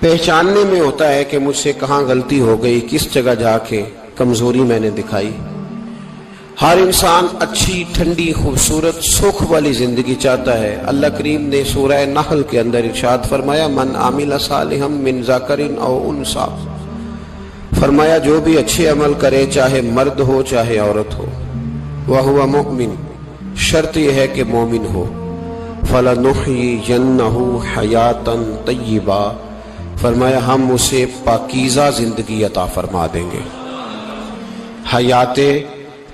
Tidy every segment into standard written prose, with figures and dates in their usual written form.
پہچاننے میں ہوتا ہے کہ مجھ سے کہاں غلطی ہو گئی، کس جگہ جا کے کمزوری میں نے دکھائی۔ ہر انسان اچھی، ٹھنڈی، خوبصورت، سکھ والی زندگی چاہتا ہے۔ اللہ کریم نے سورہ نحل کے اندر ارشاد فرمایا من عامل صالحا من ذکر او انثی، فرمایا جو بھی اچھے عمل کرے چاہے مرد ہو چاہے عورت ہو، وہو مؤمن، شرط یہ ہے کہ مومن ہو، فلنحیینہ حیاتا طیبہ، فرمایا ہم اسے پاکیزہ زندگی عطا فرما دیں گے، حیات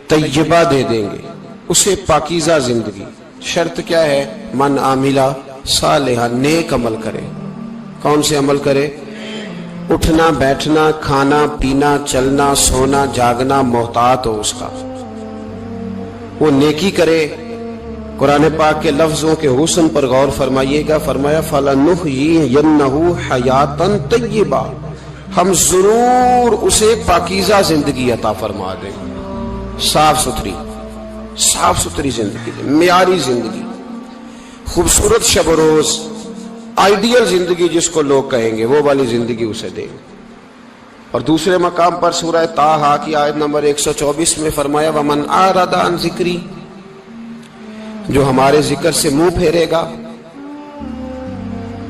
طیبہ دے دیں گے اسے، پاکیزہ زندگی۔ شرط کیا ہے؟ من عاملہ صالحا، نیک عمل کرے۔ کون سے عمل کرے؟ اٹھنا بیٹھنا، کھانا پینا، چلنا سونا جاگنا محتاط ہو اس کا، وہ نیکی کرے۔ قرآن پاک کے لفظوں کے حسن پر غور فرمائیے گا، فرمایا فَلَنُحْيِيَنَّهُ حَيَاتًا طَيِّبَةً، ہم ضرور اسے پاکیزہ زندگی عطا فرما دیں گے، صاف ستھری زندگی، معیاری زندگی، خوبصورت شب و روز، آئیڈیل زندگی جس کو لوگ کہیں گے، وہ والی زندگی اسے دیں گے۔ اور دوسرے مقام پر سورہ طٰہٰ کی آیت نمبر 124 میں فرمایا وَمَنْ أَعْرَضَ عَنْ ذِكْرِی، جو ہمارے ذکر سے منہ پھیرے گا،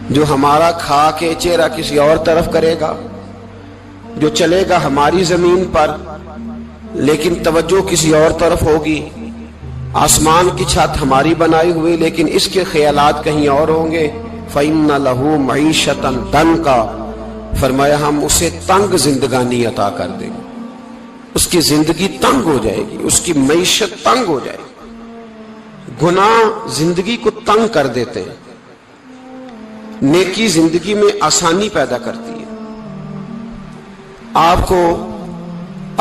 جو ہمارا کھا کے چہرہ کسی اور طرف کرے گا، جو چلے گا ہماری زمین پر لیکن توجہ کسی اور طرف ہوگی، آسمان کی چھت ہماری بنائی ہوئی لیکن اس کے خیالات کہیں اور ہوں گے، فَإِنَّ لَهُ مَعِيشَةً ضَنْكًا، فرمایا ہم اسے تنگ زندگانی عطا کر دیں گے، اس کی زندگی تنگ ہو جائے گی، اس کی معیشت تنگ ہو جائے گی۔ گناہ زندگی کو تنگ کر دیتے ہیں، نیکی زندگی میں آسانی پیدا کرتی ہے۔ آپ کو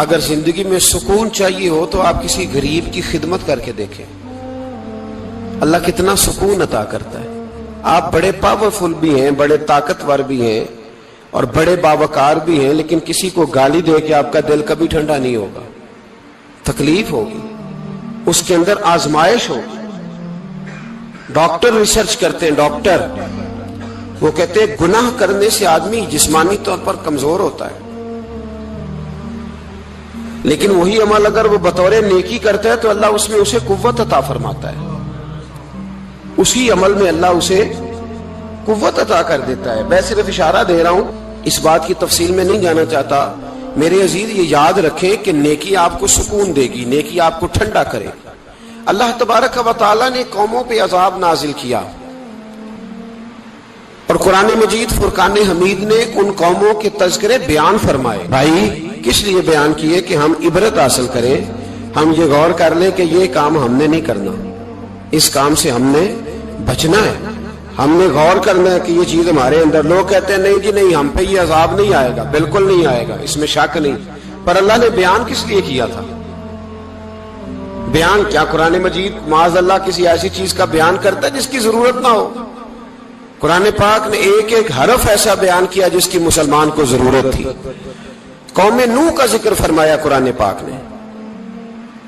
اگر زندگی میں سکون چاہیے ہو تو آپ کسی غریب کی خدمت کر کے دیکھیں، اللہ کتنا سکون عطا کرتا ہے۔ آپ بڑے پاورفل بھی ہیں، بڑے طاقتور بھی ہیں اور بڑے باوقار بھی ہیں، لیکن کسی کو گالی دے کے آپ کا دل کبھی ٹھنڈا نہیں ہوگا، تکلیف ہوگی، اس کے اندر آزمائش ہوگی۔ ڈاکٹر ریسرچ کرتے ہیں، ڈاکٹر وہ کہتے ہیں گناہ کرنے سے آدمی جسمانی طور پر کمزور ہوتا ہے، لیکن وہی عمل اگر وہ بطور نیکی کرتا ہے تو اللہ اس میں اسے قوت عطا فرماتا ہے، اسی عمل میں اللہ اسے قوت عطا کر دیتا ہے۔ میں صرف اشارہ دے رہا ہوں، اس بات کی تفصیل میں نہیں جانا چاہتا۔ میرے عزیز یہ یاد رکھیں کہ نیکی آپ کو سکون دے گی، نیکی آپ کو ٹھنڈا کرے۔ اللہ تبارک و تعالیٰ نے قوموں پہ عذاب نازل کیا اور قرآن مجید فرقان حمید نے ان قوموں کے تذکرے بیان فرمائے۔ بھائی کس لیے بیان کیے؟ کہ ہم عبرت حاصل کریں، ہم یہ غور کر لیں کہ یہ کام ہم نے نہیں کرنا، اس کام سے ہم نے بچنا ہے، ہم نے غور کرنا ہے کہ یہ چیز ہمارے اندر۔ لوگ کہتے ہیں نہیں جی نہیں، ہم پہ یہ عذاب نہیں آئے گا، بالکل نہیں آئے گا، اس میں شک نہیں۔ پر اللہ نے بیان کس لیے کیا تھا؟ بیان کیا قرآن مجید معاذ اللہ کسی ایسی چیز کا بیان کرتا ہے جس کی ضرورت نہ ہو؟ قرآن پاک نے ایک ایک حرف ایسا بیان کیا جس کی مسلمان کو ضرورت تھی۔ قوم نوح کا ذکر فرمایا قرآن پاک نے،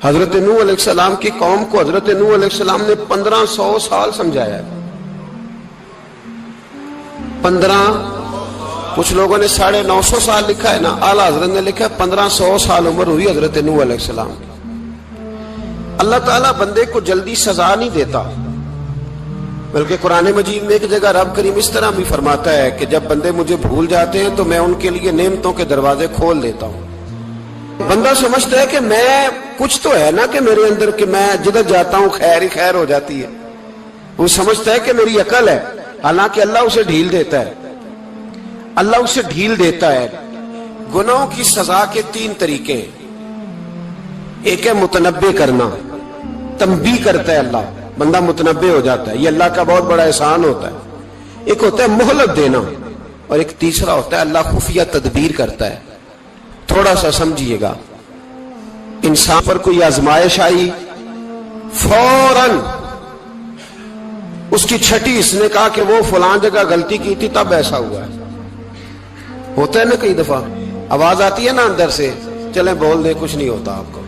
حضرت نوح علیہ السلام کی قوم کو حضرت نوح علیہ السلام نے 1500 سال سمجھایا، 15، کچھ لوگوں نے 950 سال لکھا ہے نا، اعلیٰ حضرت نے لکھا ہے 1500 سال عمر ہوئی حضرت نوح علیہ السلام کی۔ اللہ تعالیٰ بندے کو جلدی سزا نہیں دیتا، بلکہ قرآن مجید میں ایک جگہ رب کریم اس طرح بھی فرماتا ہے کہ جب بندے مجھے بھول جاتے ہیں تو میں ان کے لیے نعمتوں کے دروازے کھول دیتا ہوں۔ بندہ سمجھتا ہے کہ میں کچھ تو ہے نا کہ میرے اندر، کہ میں جدھر جاتا ہوں خیر ہی خیر ہو جاتی ہے، وہ سمجھتا ہے کہ میری عقل ہے، حالانکہ اللہ اسے ڈھیل دیتا ہے، اللہ اسے ڈھیل دیتا ہے۔ گناہوں کی سزا کے 3 طریقے ہیں، ایک ہے متنبع کرنا، تنبیہ کرتا ہے اللہ، بندہ متنبع ہو جاتا ہے، یہ اللہ کا بہت بڑا احسان ہوتا ہے۔ ایک ہوتا ہے مہلت دینا، اور ایک تیسرا ہوتا ہے اللہ خفیہ تدبیر کرتا ہے۔ تھوڑا سا سمجھیے گا، انسان پر کوئی آزمائش آئی، فوراً اس کی چھٹی اس نے کہا کہ وہ فلاں جگہ غلطی کی تھی تب ایسا ہوا ہے، ہوتا ہے نا کئی دفعہ، آواز آتی ہے نا اندر سے، چلیں بول دیں کچھ نہیں ہوتا آپ کو،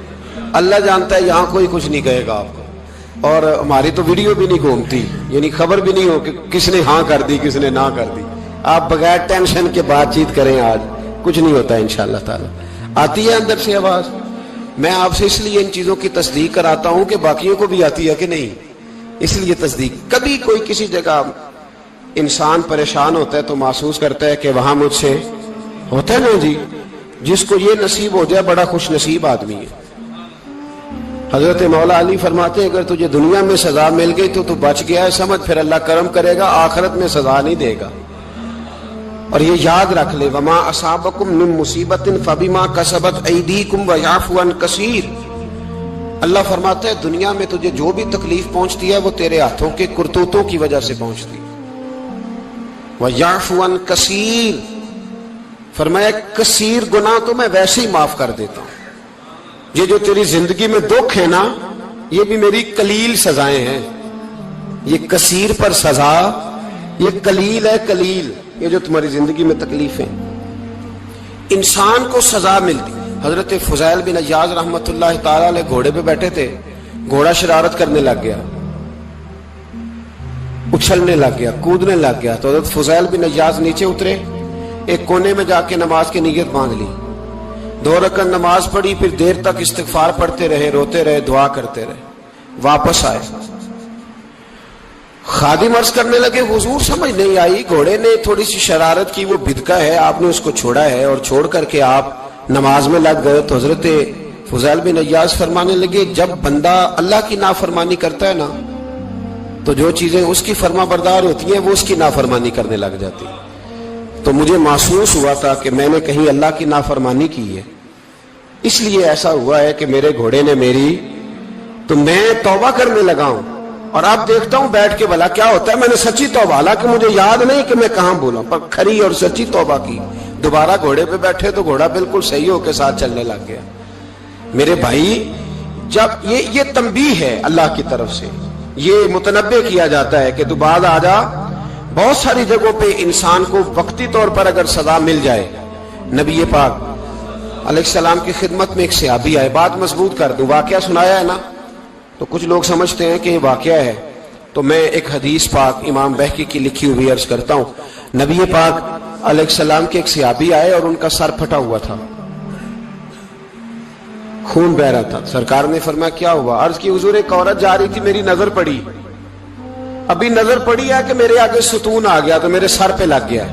اللہ جانتا ہے یہاں کوئی کچھ نہیں کہے گا آپ کو، اور ہماری تو ویڈیو بھی نہیں گھومتی، یعنی خبر بھی نہیں ہو کہ کس نے ہاں کر دی کس نے نہ کر دی، آپ بغیر ٹینشن کے بات چیت کریں, آج کچھ نہیں ہوتا ہے انشاءاللہ تعالی. آتی ہے اندر سے آواز؟ میں آپ سے اس لیے ان چیزوں کی تصدیق کراتا ہوں کہ باقیوں کو بھی آتی ہے کہ نہیں, اس لیے تصدیق. کبھی کوئی کسی جگہ انسان پریشان ہوتا ہے تو محسوس کرتا ہے کہ وہاں مجھ سے ہوتا ہے نا جی, جس کو یہ نصیب ہو جائے بڑا خوش نصیب آدمی ہے. حضرت مولا علی فرماتے ہیں اگر تجھے دنیا میں سزا مل گئی تو بچ گیا ہے, سمجھ پھر اللہ کرم کرے گا, آخرت میں سزا نہیں دے گا. اور یہ یاد رکھ لے, وما اصابکم من مصیبت فبما کسبت ایدیکم ویعفو عن کثیر. اللہ فرماتا ہے دنیا میں تجھے جو بھی تکلیف پہنچتی ہے وہ تیرے ہاتھوں کے کرتوتوں کی وجہ سے پہنچتی ہے. ویعفو عن کثیر, فرمایا کثیر گناہ تو میں ویسے ہی معاف کر دیتا ہوں. یہ جو تیری زندگی میں دکھ ہے نا, یہ بھی میری قلیل سزائیں ہیں. یہ کثیر پر سزا, یہ قلیل ہے قلیل. یہ جو تمہاری زندگی میں تکلیفیں, انسان کو سزا ملتی. حضرت فضیل بن عیاض رحمت اللہ تعالی علیہ گھوڑے پہ بیٹھے تھے, گھوڑا شرارت کرنے لگ گیا, اچھلنے لگ گیا, کودنے لگ گیا. تو حضرت فضیل بن عیاض نیچے اترے, ایک کونے میں جا کے نماز کی نیت باندھ لی, 2 رکعت نماز پڑھی, پھر دیر تک استغفار پڑھتے رہے, روتے رہے, دعا کرتے رہے. واپس آئے, خادم عرض کرنے لگے حضور سمجھ نہیں آئی, گھوڑے نے تھوڑی سی شرارت کی, وہ بدکا ہے, آپ نے اس کو چھوڑا ہے اور چھوڑ کر کے آپ نماز میں لگ گئے. تو حضرت فضیل بن عیاض فرمانے لگے جب بندہ اللہ کی نافرمانی کرتا ہے نا تو جو چیزیں اس کی فرما بردار ہوتی ہیں وہ اس کی نافرمانی کرنے لگ جاتی. تو مجھے محسوس ہوا تھا کہ میں نے کہیں اللہ کی نافرمانی کی ہے, اس لیے ایسا ہوا ہے کہ میرے گھوڑے نے میری, تو میں توبہ کرنے لگا ہوں. اور اب دیکھتا ہوں بیٹھ کے بھلا کیا ہوتا ہے. میں نے سچی توبہ, حالانکہ مجھے یاد نہیں کہ میں کہاں بولا, پر کھری اور سچی توبہ کی. دوبارہ گھوڑے پہ بیٹھے تو گھوڑا بالکل صحیح ہو کے ساتھ چلنے لگ گیا. میرے بھائی جب یہ تنبیہ ہے اللہ کی طرف سے, یہ متنبہ کیا جاتا ہے کہ تو بعد آ جا. بہت ساری جگہوں پہ انسان کو وقتی طور پر اگر سزا مل جائے, نبی پاک علیہ السلام کی خدمت میں ایک صحابی آئے, بات مضبوط کر دوں, واقعہ سنایا ہے نا تو کچھ لوگ سمجھتے ہیں کہ یہ واقعہ ہے, تو میں ایک حدیث پاک امام بہقی کی لکھی ہوئی عرض کرتا ہوں. نبی پاک علیہ السلام کے ایک صحابی آئے اور ان کا سر پھٹا ہوا تھا, خون بہ رہا تھا. سرکار نے فرمایا کیا ہوا؟ عرض کی حضور ایک عورت جا رہی تھی, میری نظر پڑی, ابھی نظر پڑی ہے کہ میرے آگے ستون آ گیا تو میرے سر پہ لگ گیا.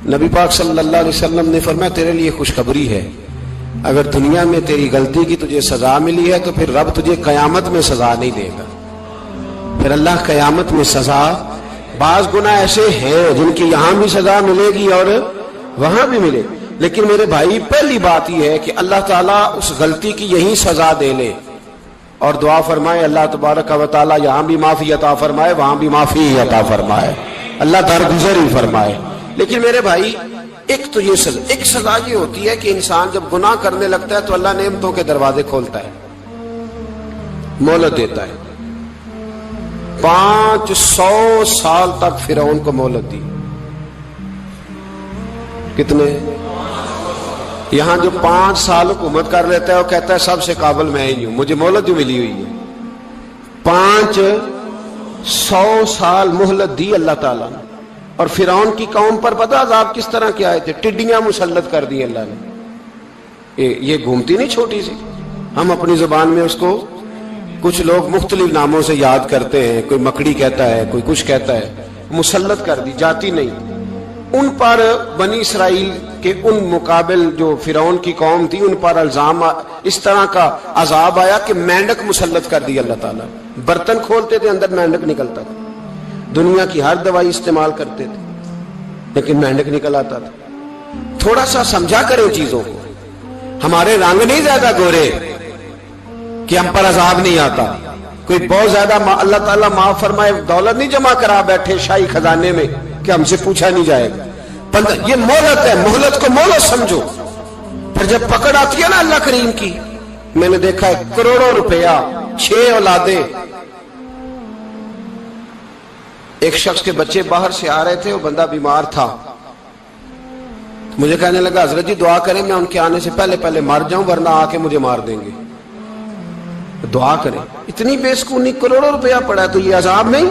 نبی پاک صلی اللہ علیہ وسلم نے فرمایا تیرے لیے خوشخبری ہے, اگر دنیا میں تیری غلطی کی تجھے سزا ملی ہے تو پھر رب تجھے قیامت میں سزا نہیں دے گا. پھر اللہ قیامت میں سزا, بعض گناہ ایسے ہیں جن کی یہاں بھی سزا ملے گی اور وہاں بھی ملے, لیکن میرے بھائی پہلی بات یہ ہے کہ اللہ تعالیٰ اس غلطی کی یہی سزا دے لے اور دعا فرمائے اللہ تبارک و تعالیٰ یہاں بھی معافی عطا فرمائے, وہاں بھی معافی عطا فرمائے, اللہ درگزر ہی فرمائے. لیکن میرے بھائی ایک تو یہ سزا, ایک سزا یہ ہوتی ہے کہ انسان جب گناہ کرنے لگتا ہے تو اللہ نعمتوں کے دروازے کھولتا ہے, مہلت دیتا ہے. 500 سال تک فرعون کو مہلت دی. کتنے؟ یہاں جو 5 سال حکومت کر لیتا ہے وہ کہتا ہے سب سے قابل میں ہی ہوں, مجھے مہلت جو ملی ہوئی ہے. 500 سال مہلت دی اللہ تعالیٰ نے. اور فرعون کی قوم پر پتہ عذاب کس طرح کے آئے تھے؟ ٹڈیاں مسلط کر دی اللہ نے. یہ گھومتی نہیں چھوٹی سی, ہم اپنی زبان میں اس کو کچھ لوگ مختلف ناموں سے یاد کرتے ہیں, کوئی مکڑی کہتا ہے, کوئی کچھ کہتا ہے. مسلط کر دی, جاتی نہیں. ان پر بنی اسرائیل کے ان مقابل جو فرعون کی قوم تھی ان پر الزام اس طرح کا عذاب آیا کہ مینڈک مسلط کر دی اللہ تعالیٰ. برتن کھولتے تھے اندر مینڈک نکلتا تھا, دنیا کی ہر دوائی استعمال کرتے تھے لیکن مینڈک نکل آتا تھا. تھوڑا سا سمجھا کریں چیزوں کو. ہمارے رنگ نہیں زیادہ گورے کہ ہم پر عذاب نہیں آتا. کوئی بہت زیادہ اللہ تعالیٰ معاف فرمائے دولت نہیں جمع کرا بیٹھے شاہی خزانے میں کہ ہم سے پوچھا نہیں جائے گا. یہ مہلت ہے, مہلت کو مہلت سمجھو. پھر جب پکڑ آتی ہے نا اللہ کریم کی, میں نے دیکھا ہے کروڑوں روپیہ, 6 اولادیں. ایک شخص کے بچے باہر سے آ رہے تھے, وہ بندہ بیمار تھا, مجھے کہنے لگا حضرت جی دعا کریں میں ان کے آنے سے پہلے مر جاؤں ورنہ آ کے مجھے مار دیں گے. دعا کریں. اتنی بے سکونی, کروڑوں روپیہ پڑا ہے تو یہ عذاب نہیں؟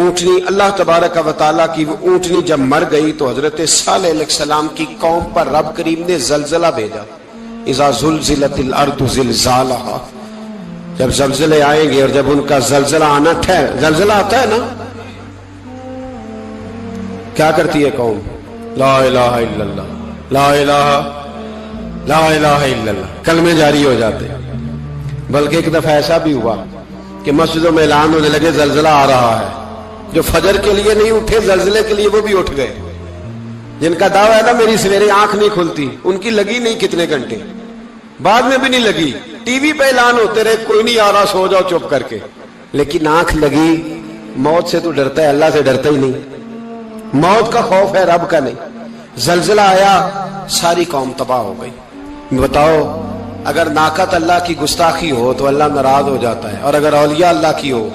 اونٹنی اللہ تبارک و تعالیٰ کی وہ اونٹنی جب مر گئی تو حضرت صالح علیہ السلام کی قوم پر رب کریم نے زلزلہ بھیجا. اذا زلزلت الارض زلزالہا، جب زلزلے آئیں گے اور جب ان کا زلزلہ آنا زلزلہ آتا ہے نا، کیا کرتی ہے قوم؟ لا الہ الا اللہ، لا الہ الا اللہ، کلمے جاری ہو جاتے. بلکہ ایک دفعہ ایسا بھی ہوا کہ مسجدوں میں اعلان ہونے لگے زلزلہ آ رہا ہے. جو فجر کے لیے نہیں اٹھے زلزلے کے لیے وہ بھی اٹھ گئے. جن کا دعویٰ ہے نا میری سویرے آنکھ نہیں کھلتی، ان کی لگی نہیں کتنے گھنٹے، بعد میں بھی نہیں لگی. ٹی وی پہ اعلان ہوتے رہے کوئی نہیں آ رہا، سو جاؤ چپ کر کے. لیکن آنکھ لگی. موت سے تو ڈرتا ہے، اللہ سے ڈرتا ہی نہیں. موت کا خوف ہے، رب کا نہیں. زلزلہ آیا، ساری قوم تباہ ہو گئی. بتاؤ اگر ناقت اللہ کی گستاخی ہو تو اللہ ناراض ہو جاتا ہے، اور اگر اولیاء اللہ کی ہو،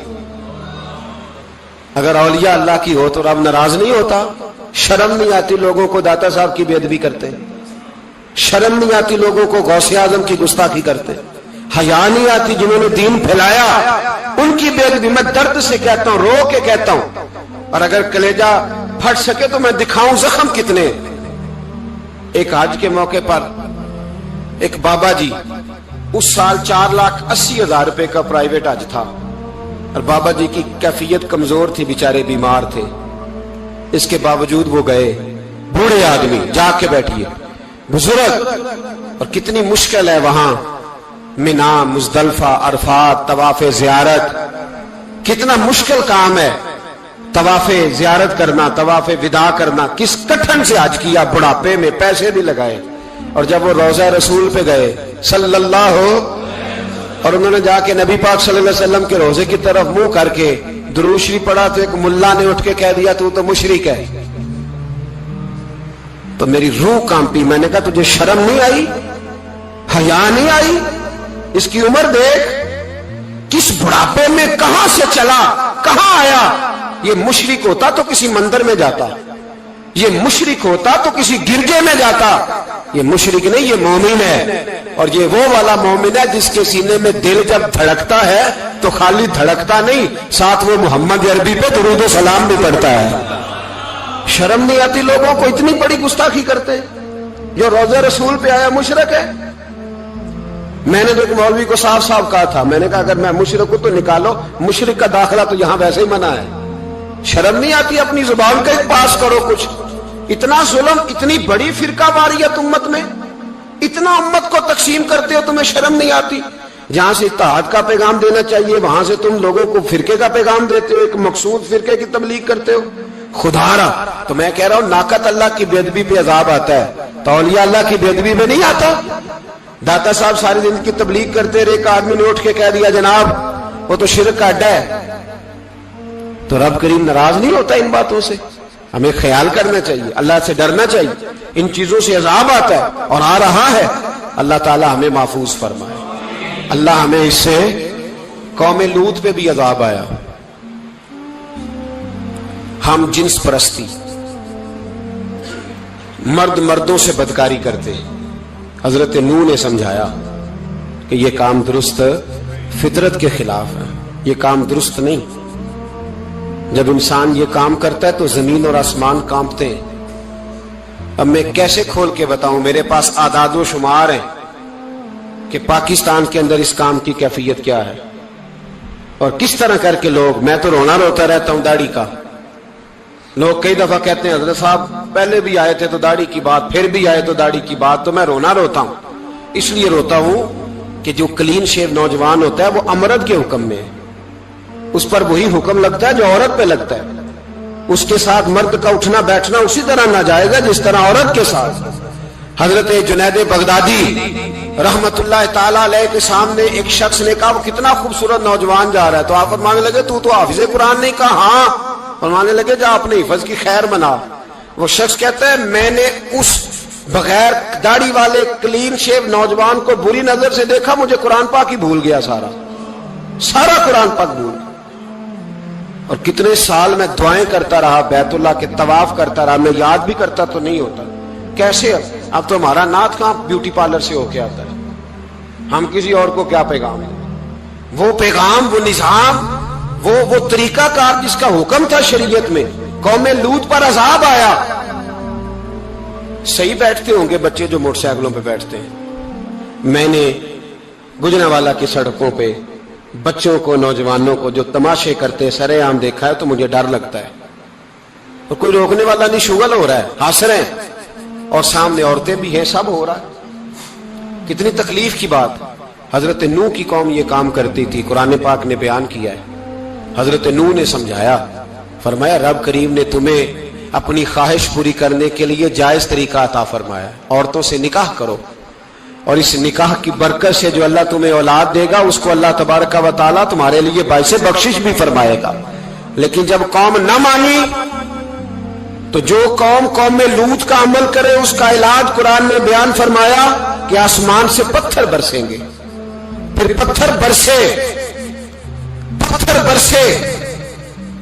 اگر اولیاء اللہ کی ہو تو رب ناراض نہیں ہوتا. شرم نہیں آتی لوگوں کو داتا صاحب کی بے ادبی کرتے، شرم نہیں آتی لوگوں کو غوث اعظم کی گستاخی کرتے، حیا نہیں آتی جنہوں نے دین پھیلایا ان کی بے ادبی. میں درد سے کہتا ہوں، رو کے کہتا ہوں، اور اگر کلیجہ پھٹ سکے تو میں دکھاؤں زخم کتنے. ایک حج کے موقع پر ایک بابا جی، اس سال 4,80,000 روپے کا پرائیویٹ حج تھا، اور بابا جی کی کیفیت کمزور تھی، بیچارے بیمار تھے. اس کے باوجود وہ گئے. بوڑھے آدمی، جا کے بیٹھیے، بزرگ، اور کتنی مشکل ہے وہاں مینا، مزدلفہ، عرفات، طواف زیارت، کتنا مشکل کام ہے طواف زیارت کرنا، طواف وداع کرنا. کس کٹھن سے حج کیا، بڑھاپے میں، پیسے بھی لگائے. اور جب وہ روضہ رسول پہ گئے صلی اللہ، اور انہوں نے جا کے نبی پاک صلی اللہ علیہ وسلم کے روزے کی طرف منہ کر کے درود شریف پڑھا تو ایک ملا نے اٹھ کے کہہ دیا تو مشرک ہے. تو میری روح کانپی. میں نے کہا تجھے شرم نہیں آئی، حیا نہیں آئی؟ اس کی عمر دیکھ، کس بڑھاپے میں کہاں سے چلا، کہاں آیا. یہ مشرک ہوتا تو کسی مندر میں جاتا، یہ مشرک ہوتا تو کسی گرجے میں جاتا. یہ مشرک نہیں، یہ مومن ہے. اور یہ وہ والا مومن ہے جس کے سینے میں دل جب دھڑکتا ہے تو خالی دھڑکتا نہیں، ساتھ وہ محمد عربی پہ درود و سلام بھی پڑھتا ہے. شرم نہیں آتی لوگوں کو؟ اتنی بڑی گستاخی کرتے. جو روضہ رسول پہ آیا مشرک ہے. میں نے تو ایک مولوی کو صاف صاف کہا تھا، میں نے کہا اگر میں مشرک ہوں تو نکالو، مشرک کا داخلہ تو یہاں ویسے ہی منع ہے. شرم نہیں آتی؟ اپنی زبان کا ایک پاس کرو کچھ. اتنا ظلم، اتنی بڑی فرقہ واریت امت میں، اتنا امت کو تقسیم کرتے ہو، تمہیں شرم نہیں آتی؟ جہاں سے اتحاد کا پیغام دینا چاہیے وہاں سے تم لوگوں کو فرقے کا پیغام دیتے ہو، ایک مقصود فرقے کی تبلیغ کرتے ہو. خدا را، تو میں کہہ رہا ہوں ناقت اللہ کی بے ادبی پہ عذاب آتا ہے تو اولیاء اللہ کی بے ادبی پہ نہیں آتا. داتا صاحب ساری زندگی کی تبلیغ کرتے رہے، ایک آدمی نے اٹھ کے کہہ دیا جناب وہ تو شرک کا اڈا ہے، تو رب کریم ناراض نہیں ہوتا ان باتوں سے؟ ہمیں خیال کرنا چاہیے، اللہ سے ڈرنا چاہیے. ان چیزوں سے عذاب آتا ہے اور آ رہا ہے. اللہ تعالی ہمیں محفوظ فرمائے. اللہ ہمیں اس سے، قوم لوط پہ بھی عذاب آیا. ہم جنس پرستی، مرد مردوں سے بدکاری کرتے. حضرت نوح نے سمجھایا کہ یہ کام درست فطرت کے خلاف ہے، یہ کام درست نہیں. جب انسان یہ کام کرتا ہے تو زمین اور آسمان کانپتے ہیں. اب میں کیسے کھول کے بتاؤں؟ میرے پاس اعداد و شمار ہیں کہ پاکستان کے اندر اس کام کی کیفیت کیا ہے اور کس طرح کر کے لوگ، میں تو رونا روتا رہتا ہوں داڑھی کا. لوگ کئی دفعہ کہتے ہیں حضرت صاحب پہلے بھی آئے تھے تو داڑھی کی بات، پھر بھی آئے تو داڑھی کی بات. تو میں رونا روتا ہوں، اس لیے روتا ہوں کہ جو کلین شیو نوجوان ہوتا ہے وہ امرد کے حکم میں ہے، اس پر وہی حکم لگتا ہے جو عورت پہ لگتا ہے. اس کے ساتھ مرد کا اٹھنا بیٹھنا اسی طرح ناجائز ہے جس طرح عورت کے ساتھ. حضرت جنید بغدادی رحمت اللہ تعالی علیہ کے سامنے ایک شخص نے کہا وہ کتنا خوبصورت نوجوان جا رہا ہے، تو آپ فرمانے لگے تو حافظ قرآن نہیں؟ کہا ہاں. فرمانے لگے جا اپنے حفظ کی خیر بنا. وہ شخص کہتا ہے میں نے اس بغیر داڑھی والے کلین شیو نوجوان کو بری نظر سے دیکھا، مجھے قرآن پاک ہی بھول گیا، سارا قرآن پاک بھول گیا. اور کتنے سال میں دعائیں کرتا رہا، بیت اللہ کے طواف کرتا رہا، میں یاد بھی کرتا تو نہیں ہوتا. کیسے؟ اب تو ہمارا نعت کہاں بیوٹی پارلر سے ہو کے آتا ہے. ہم کسی اور کو کیا پیغام ہے؟ وہ پیغام، وہ نظام، وہ طریقہ کار جس کا حکم تھا شریعت میں. قوم لوط پر عذاب آیا. صحیح بیٹھتے ہوں گے بچے جو موٹر سائیکلوں پہ بیٹھتے ہیں. میں نے گجرانوالہ کی سڑکوں پہ بچوں کو نوجوانوں کو جو تماشے کرتے سرے عام دیکھا ہے تو مجھے ڈر لگتا ہے. اور کوئی روکنے والا نہیں, شغل ہو رہا ہے, ہنس رہے ہیں اور سامنے عورتیں بھی ہیں, سب ہو رہا ہے. کتنی تکلیف کی بات. حضرت نوح کی قوم یہ کام کرتی تھی, قرآن پاک نے بیان کیا ہے. حضرت نوح نے سمجھایا, فرمایا رب کریم نے تمہیں اپنی خواہش پوری کرنے کے لیے جائز طریقہ عطا فرمایا, عورتوں سے نکاح کرو, اور اس نکاح کی برکت سے جو اللہ تمہیں اولاد دے گا اس کو اللہ تبارک و تعالیٰ تمہارے لیے باعث بخشش بھی فرمائے گا. لیکن جب قوم نہ مانی تو جو قوم میں لوط کا عمل کرے اس کا علاج قرآن نے بیان فرمایا کہ آسمان سے پتھر برسیں گے. پھر پتھر برسے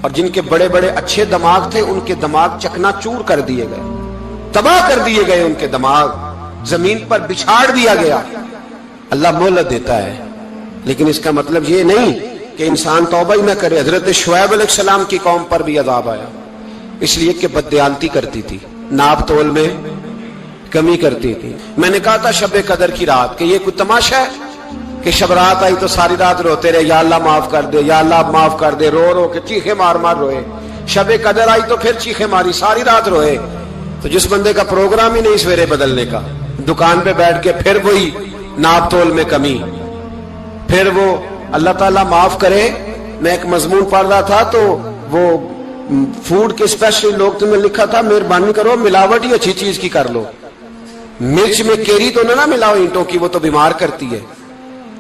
اور جن کے بڑے بڑے اچھے دماغ تھے ان کے دماغ چکنا چور کر دیے گئے, تباہ کر دیے گئے, ان کے دماغ زمین پر بچھاڑ دیا گیا. اللہ مہلت دیتا ہے لیکن اس کا مطلب یہ نہیں کہ انسان توبہ ہی نہ کرے. حضرت شعیب علیہ السلام کی قوم پر بھی عذاب آیا, اس لیے کہ بددیانتی کرتی تھی, ناپ تول میں کمی کرتی تھی. میں نے کہا تھا شب قدر کی رات کہ یہ کوئی تماشا ہے کہ شب رات آئی تو ساری رات روتے رہے, یا اللہ معاف کر دے, یا اللہ معاف کر دے, رو رو کے چیخے مار مار روئے. شب قدر آئی تو پھر چیخے ماری, ساری رات روئے. تو جس بندے کا پروگرام ہی نہیں سویرے بدلنے کا, دکان پہ بیٹھ کے پھر وہی ناپ تول میں کمی, پھر وہ اللہ تعالیٰ معاف کرے. میں ایک مضمون پڑھ رہا تھا تو وہ فوڈ کے اسپیشل لوگ تمہیں لکھا تھا مہربانی کرو ملاوٹ ہی اچھی چیز کی کر لو, مرچ میں کیری تو نہ ملاؤ اینٹوں کی, وہ تو بیمار کرتی ہے,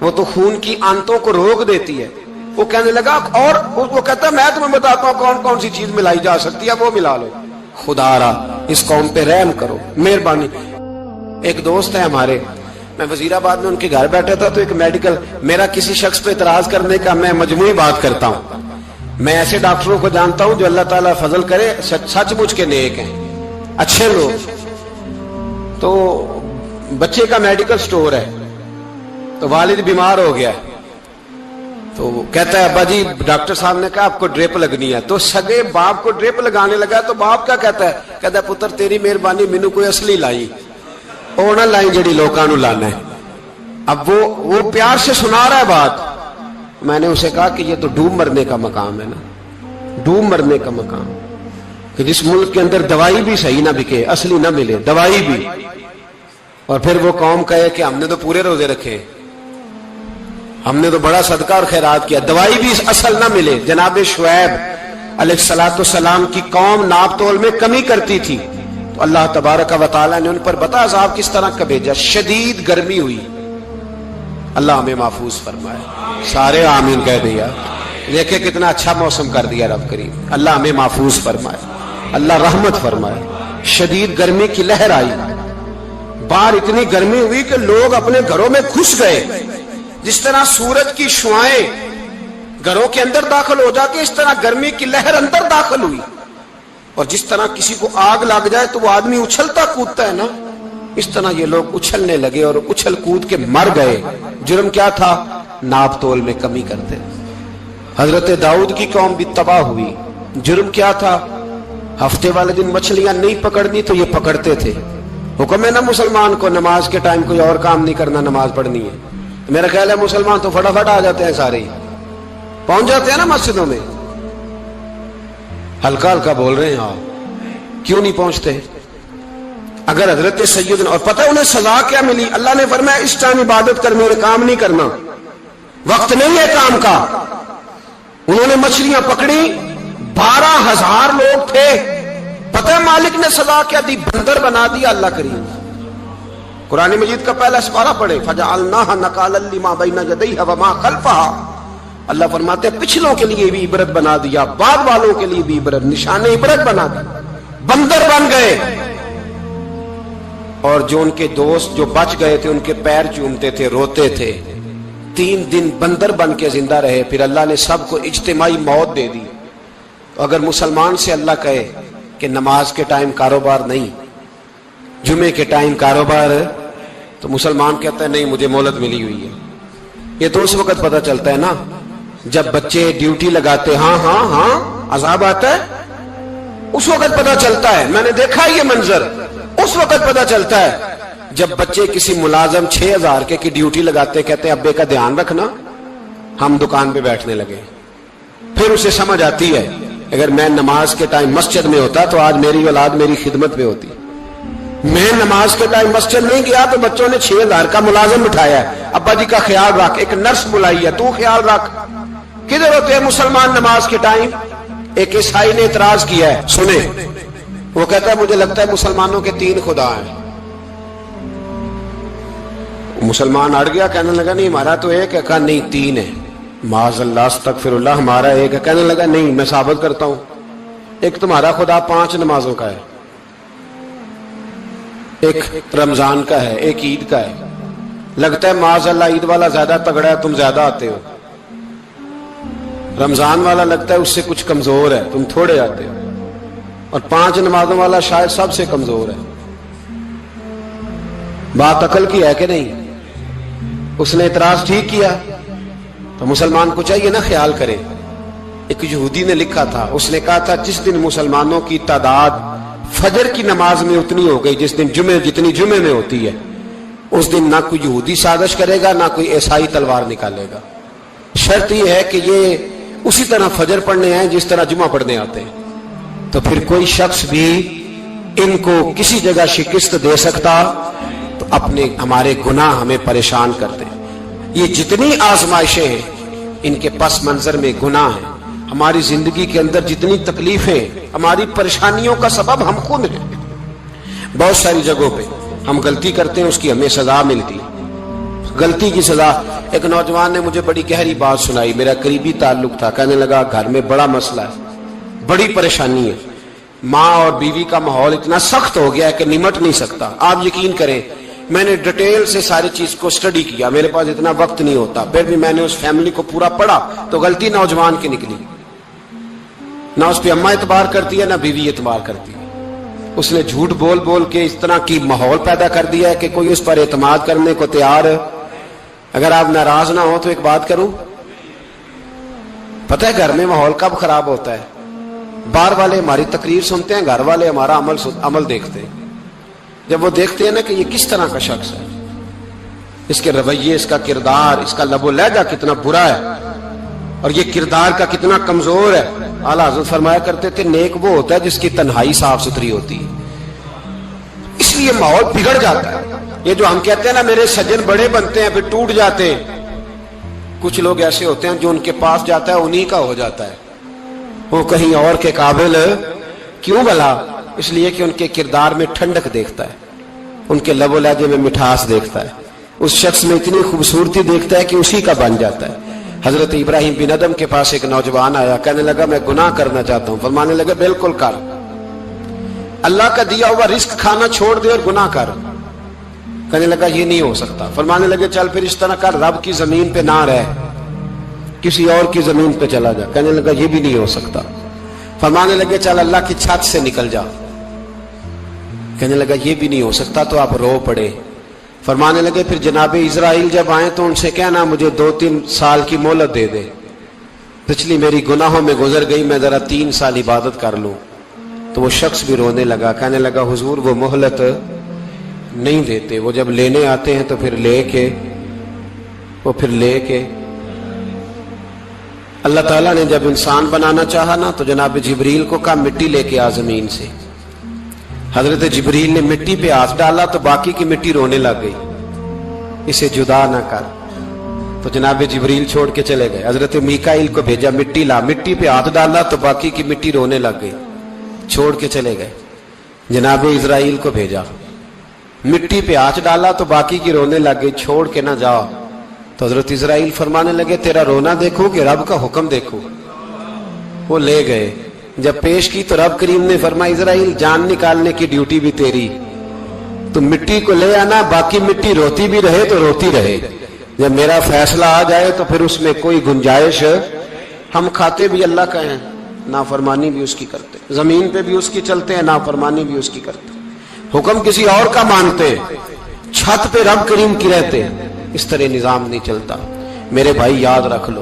وہ تو خون کی آنتوں کو روک دیتی ہے. وہ کہنے لگا, اور وہ کہتا ہے میں تمہیں بتاتا ہوں کون کون سی چیز ملائی جا سکتی ہے, وہ ملا لو. خدا را اس قوم پہ رحم کرو, مہربانی. ایک دوست ہے ہمارے, میں وزیر آباد میں ان کے گھر بیٹھا تھا تو ایک میڈیکل, میرا کسی شخص پہ اعتراض کرنے کا میں مجموعی بات کرتا ہوں. میں ایسے ڈاکٹروں کو جانتا ہوں جو اللہ تعالیٰ فضل کرے سچ مچ کے نیک ہیں, اچھے لوگ. تو بچے کا میڈیکل سٹور ہے, تو والد بیمار ہو گیا, تو کہتا ہے ابا جی ڈاکٹر صاحب نے کہا آپ کو ڈرپ لگنی ہے. تو سگے باپ کو ڈرپ لگانے لگا تو باپ کیا کہتا ہے پتر تیری مہربانی مینوں کوئی اصلی لائی, وہ نہ لائی جڑی لوکاں نو لانا ہے. اب وہ پیار سے سنا رہا ہے بات. میں نے اسے کہا کہ یہ تو ڈوب مرنے کا مقام ہے نا, ڈوب مرنے کا مقام, کہ جس ملک کے اندر دوائی بھی صحیح نہ بکے, اصلی نہ ملے دوائی بھی, اور پھر وہ قوم کہے کہ ہم نے تو پورے روزے رکھے, ہم نے تو بڑا صدقہ اور خیرات کیا, دوائی بھی اصل نہ ملے. جناب شعیب علیہ السلام کی قوم ناپ تول میں کمی کرتی تھی تو اللہ تبارک و تعالیٰ نے ان پر بتا عذاب کس طرح کا بھیجا. شدید گرمی ہوئی, اللہ ہمیں محفوظ فرمائے. سارے آمین کہہ دیا. دیکھیں کتنا اچھا موسم کر دیا رب کریم, اللہ ہمیں محفوظ فرمائے, اللہ رحمت فرمائے. شدید گرمی کی لہر آئی, باہر اتنی گرمی ہوئی کہ لوگ اپنے گھروں میں گھس گئے. جس طرح سورج کی شعائیں گھروں کے اندر داخل ہو جاتی, اس طرح گرمی کی لہر اندر داخل ہوئی. اور جس طرح کسی کو آگ لگ جائے تو وہ آدمی اچھلتا کودتا ہے نا, اس طرح یہ لوگ اچھلنے لگے اور اچھل کود کے مر گئے. جرم کیا تھا؟ ناپ تول میں کمی کرتے. حضرت داؤد کی قوم بھی تباہ ہوئی. جرم کیا تھا؟ ہفتے والے دن مچھلیاں نہیں پکڑنی تو یہ پکڑتے تھے. حکم ہے نا مسلمان کو نماز کے ٹائم کوئی اور کام نہیں کرنا, نماز پڑھنی ہے. میرا خیال ہے مسلمان تو فٹافٹ آ جاتے ہیں, سارے ہی پہنچ جاتے ہیں نا مسجدوں میں. ہلکا ہلکا بول رہے ہیں آپ, کیوں نہیں پہنچتے؟ اگر حضرت سیدنا, اور پتہ انہیں سزا کیا ملی؟ اللہ نے فرمایا اس ٹائم عبادت کر, میرے کام نہیں کرنا, وقت نہیں ہے کام کا. انہوں نے مچھلیاں پکڑی, 12,000 لوگ تھے. پتہ مالک نے سزا کیا دی؟ بندر بنا دیا. اللہ کریم قرآن مجید کا پہلا سپارہ پڑھے, فَجَعَلْنَاهَا نَكَالًا لِمَا بَيْنَ يَدَيْهَا وَمَا خَلْفَهَا. اللہ فرماتے ہیں پچھلوں کے لیے بھی عبرت بنا دیا, بعد والوں کے لیے بھی عبرت, نشان عبرت بنا دیا. بندر بن گئے. اور جو ان کے دوست جو بچ گئے تھے ان کے پیر چومتے تھے, روتے تھے. 3 دن بندر بن کے زندہ رہے. پھر اللہ نے سب کو اجتماعی موت دے دی. تو اگر مسلمان سے اللہ کہے کہ نماز کے ٹائم کاروبار نہیں, جمعے کے ٹائم کاروبار, تو مسلمان کہتا ہے نہیں مجھے مہلت ملی ہوئی ہے. یہ تو اس وقت پتہ چلتا ہے نا جب بچے ڈیوٹی لگاتے ہاں ہاں ہاں عذاب آتا ہے، اس وقت پتا چلتا ہے، میں نے دیکھا یہ منظر، اس وقت پتا چلتا ہے جب بچے کسی ملازم 6000 کی ڈیوٹی لگاتے، کہتے ہیں ابے کا دھیان رکھنا، ہم دکان پہ بیٹھنے لگے. پھر اسے سمجھ آتی ہے اگر میں نماز کے ٹائم مسجد میں ہوتا تو آج میری اولاد میری خدمت پہ ہوتی. میں نماز کے ٹائم مسجد نہیں گیا تو بچوں نے 6000 کا ملازم بٹھایا ہے، ابا جی کا خیال رکھ، ایک نرس بلائی ہے، تو خیال رکھ. کدھر ہوتے ہیں مسلمان نماز کے ٹائم؟ ایک عیسائی نے اعتراض کیا ہے، سنیں، وہ کہتا ہے مجھے لگتا ہے مسلمانوں کے 3 خدا ہیں. مسلمان اڑ گیا، کہنے لگا نہیں ہمارا تو ایک ہے. کہا نہیں 3 ہے. معاذ اللہ استغفر اللہ، ہمارا ایک ہے. کہنے لگا نہیں میں ثابت کرتا ہوں، ایک تمہارا خدا 5 نمازوں کا ہے، ایک رمضان کا ہے، ایک عید کا ہے. لگتا ہے معاذ اللہ عید والا زیادہ تگڑا ہے، تم زیادہ آتے ہو. رمضان والا لگتا ہے اس سے کچھ کمزور ہے، تم تھوڑے آتے ہو. اور 5 نمازوں والا شاید سب سے کمزور ہے. بات عقل کی ہے کہ نہیں؟ اس نے اعتراض ٹھیک کیا. تو مسلمان کو چاہیے نا خیال کرے. ایک یہودی نے لکھا تھا، اس نے کہا تھا جس دن مسلمانوں کی تعداد فجر کی نماز میں اتنی ہو گئی جس دن جتنی جمعے میں ہوتی ہے، اس دن نہ کوئی یہودی سازش کرے گا نہ کوئی عیسائی تلوار نکالے گا. شرط یہ ہے کہ یہ اسی طرح فجر پڑھنے آئے جس طرح جمعہ پڑھنے آتے ہیں. تو پھر کوئی شخص بھی ان کو کسی جگہ شکست دے سکتا تو اپنے ہمارے گناہ ہمیں پریشان کرتے. یہ جتنی آزمائشیں ہیں ان کے پس منظر میں گناہ ہیں. ہماری زندگی کے اندر جتنی تکلیفیں، ہماری پریشانیوں کا سبب ہم خود ہیں. بہت ساری جگہوں پہ ہم غلطی کرتے ہیں، اس کی ہمیں سزا ملتی. غلطی کی سزا. ایک نوجوان نے مجھے بڑی گہری بات سنائی، میرا قریبی تعلق تھا. کہنے لگا گھر میں بڑا مسئلہ ہے، بڑی پریشانی ہے، ماں اور بیوی کا ماحول اتنا سخت ہو گیا ہے کہ نمٹ نہیں سکتا. آپ یقین کریں میں نے ڈیٹیل سے ساری چیز کو سٹڈی کیا، میرے پاس اتنا وقت نہیں ہوتا، پھر بھی میں نے اس فیملی کو پورا پڑھا تو غلطی نوجوان کی نکلی. نہ اس پہ اماں اعتبار کرتی ہے نہ بیوی اعتبار کرتی ہے. اس نے جھوٹ بول بول کے اس طرح کی ماحول پیدا کر دیا ہے کہ کوئی اس پر اعتماد کرنے کو تیار ہے. اگر آپ ناراض نہ ہو تو ایک بات کروں، پتہ ہے گھر میں ماحول کب خراب ہوتا ہے؟ باہر والے ہماری تقریر سنتے ہیں، گھر والے ہمارا عمل دیکھتے ہیں. جب وہ دیکھتے ہیں نا کہ یہ کس طرح کا شخص ہے، اس کے رویے، اس کا کردار، اس کا لب و لہجہ کتنا برا ہے اور یہ کردار کا کتنا کمزور ہے. اعلیٰ حضرت فرمایا کرتے تھے نیک وہ ہوتا ہے جس کی تنہائی صاف ستھری ہوتی ہے. اس لیے ماحول بگڑ جاتا ہے. یہ جو ہم کہتے ہیں نا میرے سجن بڑے بنتے ہیں پھر ٹوٹ جاتے ہیں، کچھ لوگ ایسے ہوتے ہیں جو ان کے پاس جاتا ہے انہی کا ہو جاتا ہے. وہ کہیں اور کے قابل کیوں بھلا؟ اس لیے کہ ان کے کردار میں ٹھنڈک دیکھتا ہے، ان کے لب و لہجے میں مٹھاس دیکھتا ہے، اس شخص میں اتنی خوبصورتی دیکھتا ہے کہ اسی کا بن جاتا ہے. حضرت ابراہیم بن ادم کے پاس ایک نوجوان آیا، کہنے لگا میں گناہ کرنا چاہتا ہوں. فرمانے لگے بالکل کر، اللہ کا دیا ہوا رزق کھانا چھوڑ دے اور گناہ کر. کہنے لگا یہ نہیں ہو سکتا. فرمانے لگے چل پھر اس طرح کر، رب کی زمین پہ نہ رہ، کسی اور کی زمین پہ چلا جا. کہنے لگا یہ بھی نہیں ہو سکتا. فرمانے لگے چل اللہ کی چھت سے نکل جا. کہنے لگا یہ بھی نہیں ہو سکتا. تو آپ رو پڑے. فرمانے لگے پھر جناب اسرائیل جب آئیں تو ان سے کہنا مجھے 2-3 سال کی مہلت دے دے، پچھلی میری گناہوں میں گزر گئی، میں ذرا 3 سال عبادت کر لوں. تو وہ شخص بھی رونے لگا، کہنے لگا حضور وہ مہلت نہیں دیتے، وہ جب لینے آتے ہیں تو پھر لے کے اللہ تعالیٰ نے جب انسان بنانا چاہا نا تو جناب جبریل کو کہا مٹی لے کے آ زمین سے. حضرت جبریل نے مٹی پہ ہاتھ ڈالا تو باقی کی مٹی رونے لگ گئی، اسے جدا نہ کر. تو جناب جبریل چھوڑ کے چلے گئے. حضرت میکائیل کو بھیجا مٹی لا، مٹی پہ ہاتھ ڈالا تو باقی کی مٹی رونے لگ گئی، چھوڑ کے چلے گئے. جناب اسرائیل کو بھیجا، مٹی پہ ہاتھ ڈالا تو باقی کی رونے لگ گئی، چھوڑ کے نہ جاؤ. تو حضرت اسرائیل فرمانے لگے تیرا رونا دیکھو کہ رب کا حکم دیکھو. وہ لے گئے، جب پیش کی تو رب کریم نے فرمایا اسرائیل جان نکالنے کی ڈیوٹی بھی تیری، تو مٹی کو لے آنا، باقی مٹی روتی بھی رہے تو روتی رہے. جب میرا فیصلہ آ جائے تو پھر اس میں کوئی گنجائش، ہم کھاتے بھی اللہ کا ہیں، نافرمانی بھی اس کی کرتے، زمین پہ بھی اس کی چلتے ہیں، نافرمانی بھی اس کی کرتے، حکم کسی اور کا مانتے، چھت پہ رب کریم کی رہتے. اس طرح نظام نہیں چلتا. میرے بھائی یاد رکھ لو،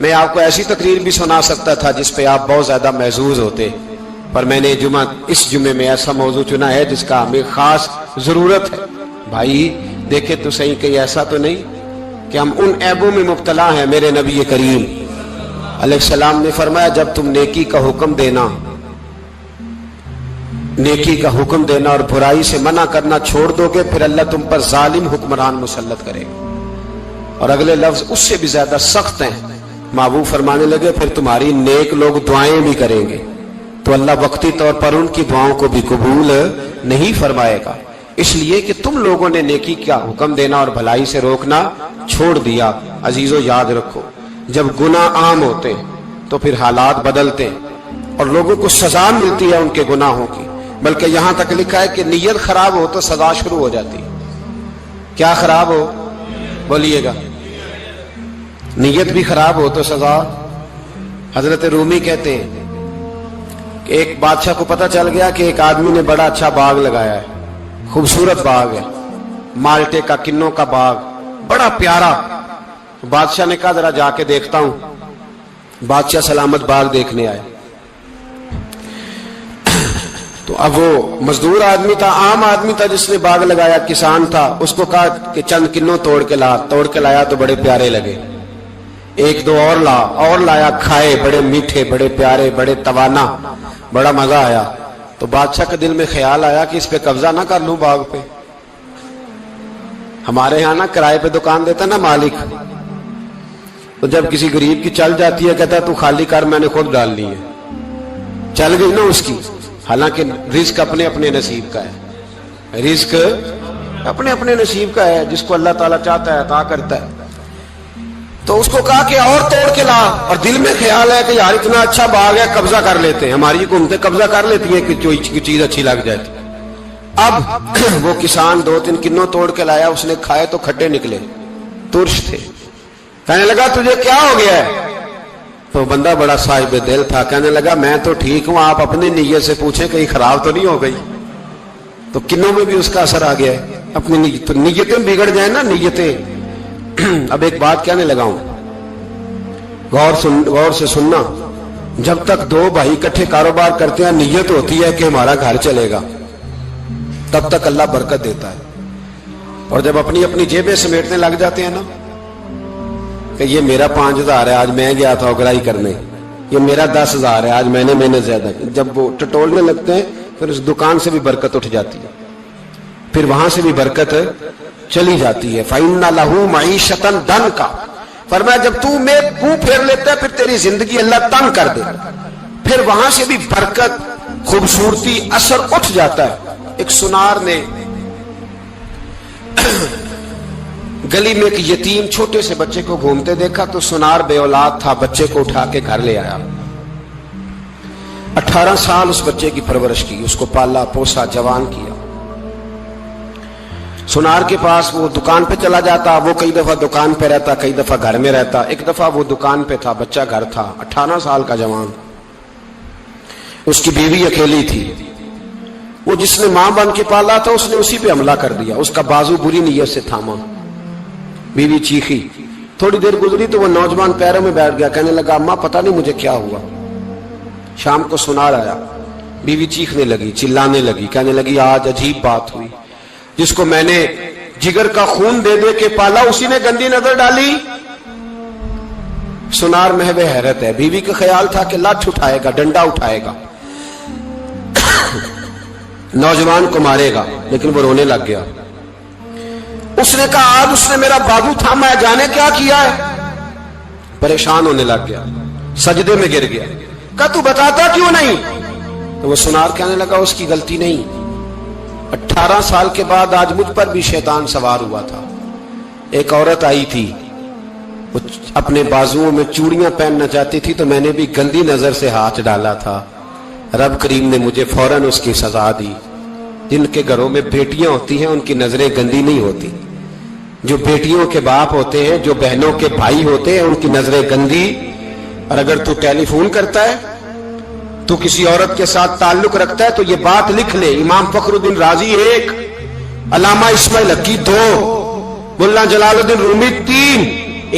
میں آپ کو ایسی تقریر بھی سنا سکتا تھا جس پہ آپ بہت زیادہ محظوظ ہوتے، پر میں نے اس جمعے میں ایسا موضوع چنا ہے جس کا ہمیں خاص ضرورت ہے۔ بھائی دیکھے تو صحیح، کہیں ایسا تو نہیں کہ ہم ان عیبوں میں مبتلا ہیں۔ میرے نبی کریم علیہ السلام نے فرمایا جب تم نیکی کا حکم دینا اور برائی سے منع کرنا چھوڑ دو گے، پھر اللہ تم پر ظالم حکمران مسلط کرے گا۔ اور اگلے لفظ اس سے بھی زیادہ سخت ہیں، محبوب فرمانے لگے پھر تمہاری نیک لوگ دعائیں بھی کریں گے تو اللہ وقتی طور پر ان کی دعاؤں کو بھی قبول نہیں فرمائے گا، اس لیے کہ تم لوگوں نے نیکی کا حکم دینا اور بھلائی سے روکنا چھوڑ دیا۔ عزیزو یاد رکھو، جب گناہ عام ہوتے تو پھر حالات بدلتے اور لوگوں کو سزا ملتی ہے ان کے گناہوں کی، بلکہ یہاں تک لکھا ہے کہ نیت خراب ہو تو سزا شروع ہو جاتی۔ کیا خراب ہو؟ بولیے گا۔ نیت بھی خراب ہو تو سزا۔ حضرت رومی کہتے ہیں کہ ایک بادشاہ کو پتہ چل گیا کہ ایک آدمی نے بڑا اچھا باغ لگایا ہے، خوبصورت باغ ہے، مالٹے کا، کنوں کا باغ، بڑا پیارا۔ بادشاہ نے کہا ذرا جا کے دیکھتا ہوں۔ بادشاہ سلامت باغ دیکھنے آئے تو اب وہ مزدور آدمی تھا، عام آدمی تھا جس نے باغ لگایا، کسان تھا، اس کو کہا کہ چند کنوں توڑ کے لایا تو بڑے پیارے لگے۔ ایک دو اور لایا، کھائے، بڑے میٹھے، بڑے پیارے، بڑے توانا، بڑا مزہ آیا۔ تو بادشاہ کے دل میں خیال آیا کہ اس پہ قبضہ نہ کر لوں باغ پہ۔ ہمارے یہاں نا کرائے پہ دکان دیتا نا مالک، تو جب کسی غریب کی چل جاتی ہے کہتا ہے تو خالی کر، میں نے خود ڈال لی ہے۔ چل گئی نا اس کی، حالانکہ رزق اپنے اپنے نصیب کا ہے، رزق اپنے اپنے نصیب کا ہے، جس کو اللہ تعالیٰ چاہتا ہے عطا کرتا ہے۔ تو اس کو کہا کہ اور توڑ کے لا، اور دل میں خیال ہے کہ یار اتنا اچھا باغ ہے، قبضہ کر لیتے ہیں۔ ہماری حکومتیں قبضہ کر لیتی ہیں کہ جو چیز اچھی لگ جائے۔ اب وہ کسان دو تین کنوں توڑ کے لایا، اس نے کھائے تو کھٹے نکلے، ترش تھے۔ کہنے لگا تجھے کیا ہو گیا ہے؟ تو بندہ بڑا صاحب دل تھا، کہنے لگا میں تو ٹھیک ہوں، آپ اپنی نیت سے پوچھیں کہیں خراب تو نہیں ہو گئی۔ تو کنوں میں بھی اس کا اثر آ گیا ہے، اپنی نیت، تو نیتیں بگڑ جائیں نا، نیتیں۔ اب ایک بات کہنے لگا ہوں، غور سے سننا، جب تک دو بھائی اکٹھے کاروبار کرتے ہیں نیت ہوتی ہے کہ ہمارا گھر چلے گا، تب تک اللہ برکت دیتا ہے۔ اور جب اپنی اپنی جیبیں سمیٹنے لگ جاتے ہیں نا کہ یہ میرا 5000 ہے، آج میں گیا تھا اگرائی کرنے، یہ میرا 10,000 ہے، آج میں نے محنت زیادہ کی، جب وہ ٹٹولنے لگتے ہیں پھر اس دکان سے بھی برکت اٹھ جاتی ہے، پھر وہاں سے بھی برکت چلی جاتی ہے۔ فَإِنَّ لَهُ مَعِيشَةً ضَنْكَ، فرمایا جب تو میں منہ پھیر لیتا ہے پھر تیری زندگی اللہ تنگ کر دے، پھر وہاں سے بھی برکت، خوبصورتی، اثر اٹھ جاتا ہے۔ ایک سنار نے گلی میں ایک یتیم چھوٹے سے بچے کو گھومتے دیکھا تو سنار بے اولاد تھا، بچے کو اٹھا کے گھر لے آیا۔ 18 سال اس بچے کی پرورش کی، اس کو پالا پوسا، جوان کیا۔ سنار کے پاس وہ دکان پہ چلا جاتا، وہ کئی دفعہ دکان پہ رہتا، کئی دفعہ گھر میں رہتا۔ ایک دفعہ وہ دکان پہ تھا، بچہ گھر تھا، 18 سال کا جوان، اس کی بیوی اکیلی تھی۔ وہ جس نے ماں بن کے پالا تھا اس نے اسی پہ حملہ کر دیا، اس کا بازو بری نیت سے تھاما، بیوی چیخی۔ تھوڑی دیر گزری تو وہ نوجوان پیروں میں بیٹھ گیا، کہنے لگا اماں پتہ نہیں مجھے کیا ہوا۔ شام کو سنار آیا، بیوی چیخنے لگی، چلانے لگی، کہنے لگی آج عجیب بات ہوئی، جس کو میں نے جگر کا خون دے دے کے پالا اسی نے گندی نظر ڈالی۔ سنار محو حیرت ہے، بیوی کا خیال تھا کہ لاٹھ اٹھائے گا، ڈنڈا اٹھائے گا، نوجوان کو مارے گا، لیکن وہ رونے لگ گیا۔ اس نے کہا آج اس نے میرا بازو تھاما ہے، جانے کیا کیا ہے؟ پریشان ہونے لگ گیا، سجدے میں گر گیا، کہا تو بتاتا کیوں نہیں؟ تو وہ سنار کہنے لگا اس کی غلطی نہیں، 18 سال کے بعد آج مجھ پر بھی شیطان سوار ہوا تھا۔ ایک عورت آئی تھی، وہ اپنے بازوؤں میں چوڑیاں پہننا چاہتی تھی تو میں نے بھی گندی نظر سے ہاتھ ڈالا تھا، رب کریم نے مجھے فوراً اس کی سزا دی۔ جن کے گھروں میں بیٹیاں ہوتی ہیں ان کی نظریں گندی نہیں ہوتی، جو بیٹیوں کے باپ ہوتے ہیں، جو بہنوں کے بھائی ہوتے ہیں، ان کی نظریں گندی۔ اور اگر تو ٹیلی فون کرتا ہے، تو کسی عورت کے ساتھ تعلق رکھتا ہے، تو یہ بات لکھ لے، امام فخر الدین رازی 1، علامہ اسماعیل حقی 2، ملا جلال الدین رومی 3،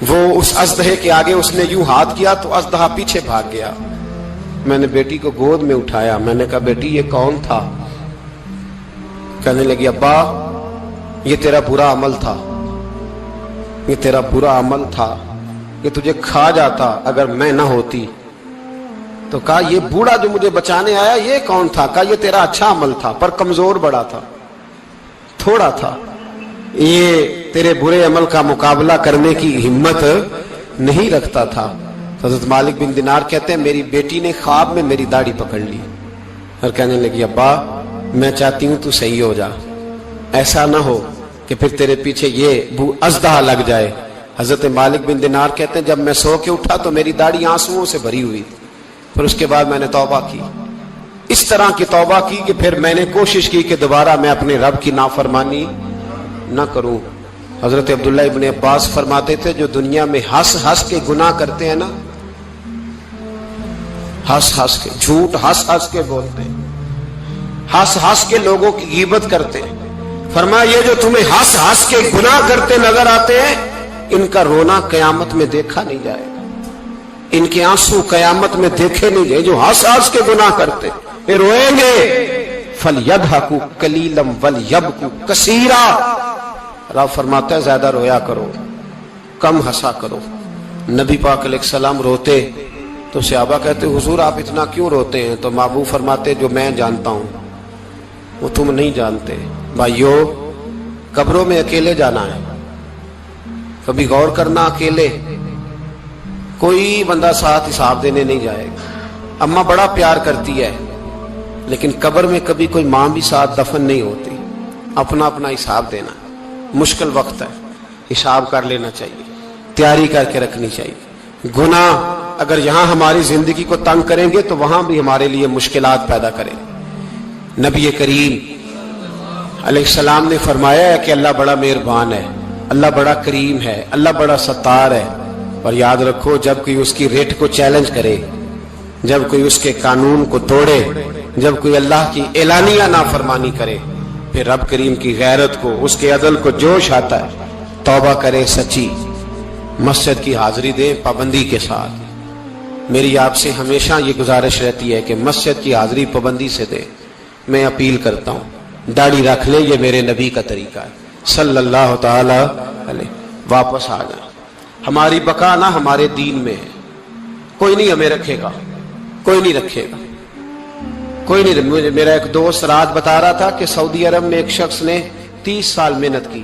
وہ اس اژدہے کے آگے اس نے یوں ہاتھ کیا تو اژدہا پیچھے بھاگ گیا. میں نے بیٹی کو گود میں اٹھایا. میں نے کہا بیٹی یہ کون تھا؟ کہنے لگی ابا یہ تیرا برا عمل تھا, یہ تیرا برا عمل تھا, یہ تجھے کھا جاتا اگر میں نہ ہوتی. تو کہا یہ بوڑھا جو مجھے بچانے آیا یہ کون تھا؟ کہا یہ تیرا اچھا عمل تھا پر کمزور بڑا تھا, تھوڑا تھا, یہ تیرے برے عمل کا مقابلہ کرنے کی ہمت نہیں رکھتا تھا. حضرت مالک بن دینار کہتے ہیں میری بیٹی نے خواب میں میری داڑھی پکڑ لی اور کہنے لگی ابا میں چاہتی ہوں تو صحیح ہو جا, ایسا نہ ہو کہ پھر تیرے پیچھے یہ اژدہا لگ جائے. حضرت مالک بن دینار کہتے ہیں جب میں سو کے اٹھا تو میری داڑھی آنسوؤں سے بھری ہوئی تھی. پھر اس کے بعد میں نے توبہ کی, اس طرح کی توبہ کی کہ پھر میں نے کوشش کی کہ دوبارہ میں اپنے رب کی نافرمانی نہ کروں. حضرت عبداللہ ابن عباس فرماتے تھے جو دنیا میں ہنس ہنس کے گناہ کرتے ہیں نا, ہنس ہنس کے جھوٹ ہنس ہنس کے بولتے ہیں, ہنس ہنس کے لوگوں کی غیبت کرتے ہیں, فرمایا یہ جو تمہیں ہنس ہنس کے گناہ کرتے نظر آتے ہیں ان کا رونا قیامت میں دیکھا نہیں جائے گا, ان کے آنسو قیامت میں دیکھے نہیں جائے. جو ہنس ہنس کے گناہ کرتے یہ روئیں گے. فَلْيَضْحَكُوا قَلِيلًا وَلْيَبْكُوا كَثِيرًا. رب فرماتا ہے زیادہ رویا کرو کم ہنسا کرو. نبی پاک علیہ السلام روتے تو صحابہ کہتے حضور آپ اتنا کیوں روتے ہیں؟ تو محبوب فرماتے جو میں جانتا ہوں وہ تم نہیں جانتے. بھائیو قبروں میں اکیلے جانا ہے, کبھی غور کرنا اکیلے, کوئی بندہ ساتھ حساب دینے نہیں جائے گا. اماں بڑا پیار کرتی ہے لیکن قبر میں کبھی کوئی ماں بھی ساتھ دفن نہیں ہوتی. اپنا اپنا حساب دینا, مشکل وقت ہے, حساب کر لینا چاہیے, تیاری کر کے رکھنی چاہیے. گناہ اگر یہاں ہماری زندگی کو تنگ کریں گے تو وہاں بھی ہمارے لیے مشکلات پیدا کریں. نبی کریم علیہ السلام نے فرمایا ہے کہ اللہ بڑا مہربان ہے, اللہ بڑا کریم ہے, اللہ بڑا ستار ہے. اور یاد رکھو جب کوئی اس کی ریٹ کو چیلنج کرے, جب کوئی اس کے قانون کو توڑے, جب کوئی اللہ کی اعلانیہ نافرمانی کرے, پھر رب کریم کی غیرت کو اس کے عدل کو جوش آتا ہے. توبہ کرے سچی, مسجد کی حاضری دیں پابندی کے ساتھ. میری آپ سے ہمیشہ یہ گزارش رہتی ہے کہ مسجد کی حاضری پابندی سے دیں. میں اپیل کرتا ہوں داڑھی رکھ لیں, یہ میرے نبی کا طریقہ ہے صلی اللہ تعالی علیہ. واپس آ جائیں. ہماری بقا نہ ہمارے دین میں ہے, کوئی نہیں ہمیں رکھے گا, کوئی نہیں رکھے گا, کوئی نہیں. میرا ایک دوست رات بتا رہا تھا کہ سعودی عرب میں ایک شخص نے 30 سال محنت کی,